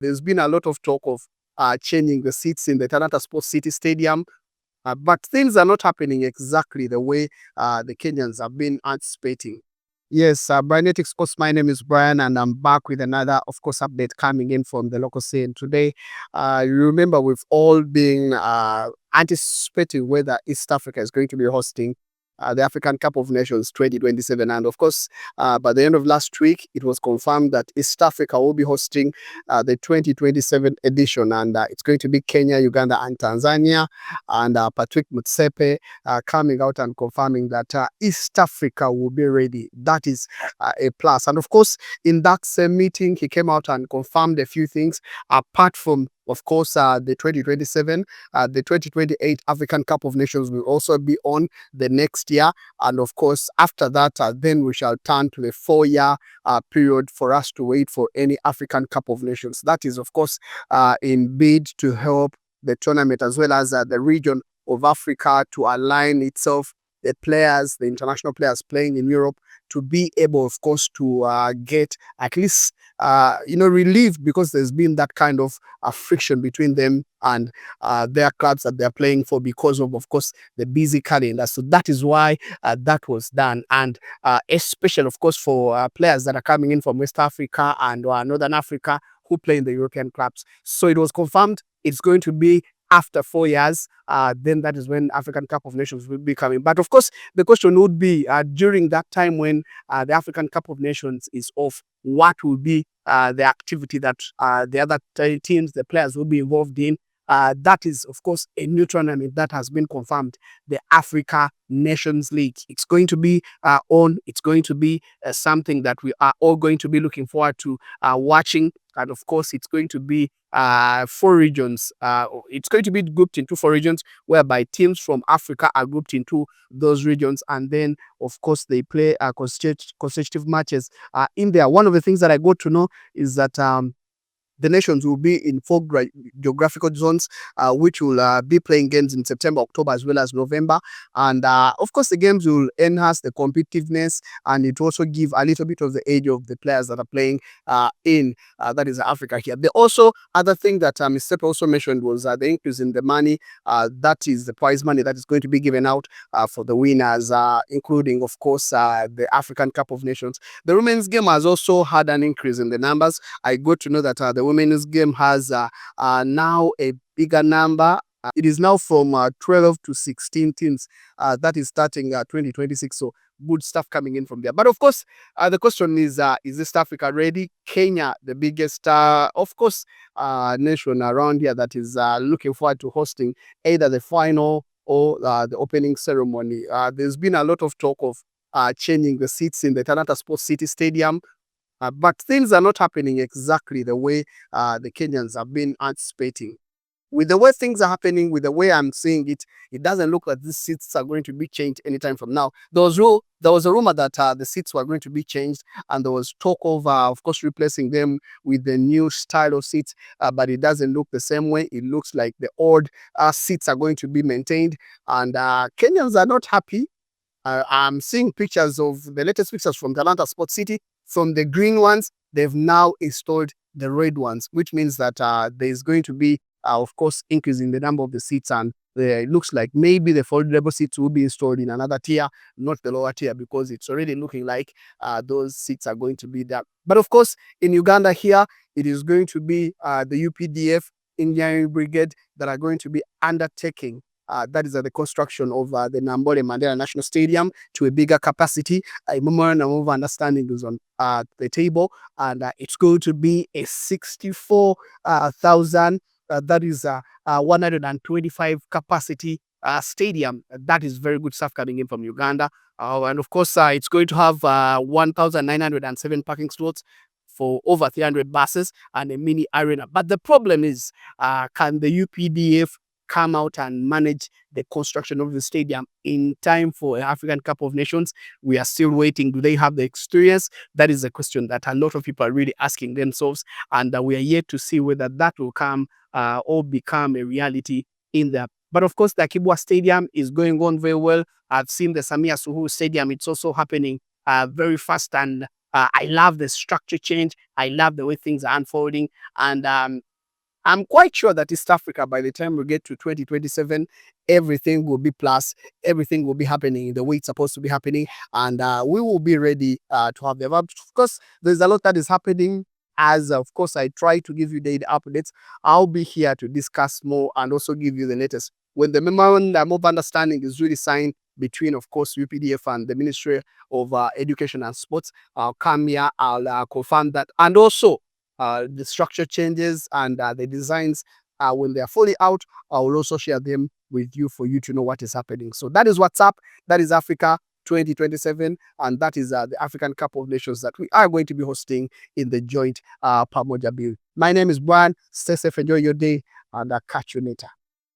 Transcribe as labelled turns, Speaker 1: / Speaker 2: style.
Speaker 1: There's been a lot of talk of changing the seats in the Talanta City Stadium, but things are not happening exactly the way the Kenyans have been anticipating. Yes, Brianetic Sports, my name is Brian, and I'm back with another, of course, update coming in from the local scene. Today, you remember we've all been anticipating whether East Africa is going to be hosting the African Cup of Nations 2027. And of course, by the end of last week, it was confirmed that East Africa will be hosting the 2027 edition. And it's going to be Kenya, Uganda, and Tanzania. And Patrice Motsepe coming out and confirming that East Africa will be ready. That is a plus. And of course, in that same meeting, he came out and confirmed a few things apart from, of course, the 2027, the 2028 African Cup of Nations will also be on the next year. And of course, after that, then we shall turn to the 4-year period for us to wait for any African Cup of Nations. That is, of course, in bid to help the tournament as well as the region of Africa to align itself, the players, the international players playing in Europe, to be able, of course, to get at least, relief, because there's been that kind of friction between them and their clubs that they're playing for because of course, the busy calendar. So that is why that was done. And especially, of course, for players that are coming in from West Africa and Northern Africa who play in the European clubs. So it was confirmed it's going to be after 4 years, then that is when African Cup of Nations will be coming. But of course, the question would be, during that time when the African Cup of Nations is off, what will be the activity that the other teams, the players will be involved in? That is, of course, a new tournament that has been confirmed, the Africa Nations League. It's going to be on. It's going to be something that we are all going to be looking forward to watching. And of course, it's going to be 4 regions. It's going to be grouped into 4 regions, whereby teams from Africa are grouped into those regions. And then, of course, they play consecutive matches in there. One of the things that I got to know is that the nations will be in 4 geographical zones, which will be playing games in September, October, as well as November. And of course, the games will enhance the competitiveness, and it will also give a little bit of the age of the players that are playing in that is Africa here. The also other thing that Mr. Sepe also mentioned was the increase in the money. That is the prize money that is going to be given out for the winners, including, of course, the African Cup of Nations. The women's game has also had an increase in the numbers. I got to know that the women's game has now a bigger number. It is now from 12 to 16 teams. That is starting 2026. So good stuff coming in from there. But of course, the question is East Africa ready? Kenya, the biggest, of course, nation around here that is looking forward to hosting either the final or the opening ceremony. There's been a lot of talk of changing the seats in the Talanta City Stadium. But things are not happening exactly the way the Kenyans have been anticipating. With the way things are happening, with the way I'm seeing it, it doesn't look like these seats are going to be changed anytime from now. There was a rumor that the seats were going to be changed, and there was talk of course, replacing them with the new style of seats, but it doesn't look the same way. It looks like the old seats are going to be maintained, and Kenyans are not happy. I'm seeing pictures of the latest pictures from Talanta Sports City. From the green ones, they've now installed the red ones, which means that there's going to be, of course, increase in the number of the seats. And it looks like maybe the foldable seats will be installed in another tier, not the lower tier, because it's already looking like those seats are going to be there. But of course, in Uganda here, it is going to be the UPDF Engineering Brigade that are going to be undertaking that is the construction of the Namboole Mandela National Stadium to a bigger capacity. A memorandum of understanding is on the table, and it's going to be a 64,000, that is 125 capacity stadium. That is very good stuff coming in from Uganda. And of course, it's going to have 1,907 parking slots for over 300 buses and a mini arena. But the problem is, can the UPDF come out and manage the construction of the stadium in time for an African Cup of Nations? We are still waiting. Do they have the experience? That is a question that a lot of people are really asking themselves, and we are yet to see whether that will come or become a reality in there. But of course, the Akii-Bua Stadium is going on very well. I've seen the Samia Suluhu Stadium. It's also happening very fast, and I love the structure change. I love the way things are unfolding. And I'm quite sure that East Africa, by the time we get to 2027, everything will be plus, everything will be happening in the way it's supposed to be happening, and we will be ready to have them. Of course, there's a lot that is happening. As of course, I try to give you daily updates. I'll be here to discuss more and also give you the latest. When the memorandum of understanding is really signed between, of course, UPDF and the Ministry of Education and Sports, I'll come here, I'll confirm that, and also the structure changes and the designs, when they are fully out, I will also share them with you for you to know what is happening. So that is what's up. That is Africa 2027, and that is the African Cup of Nations that we are going to be hosting in the joint PAMOJA bill. My name is Brian. Stay safe, enjoy your day, and I'll catch you later.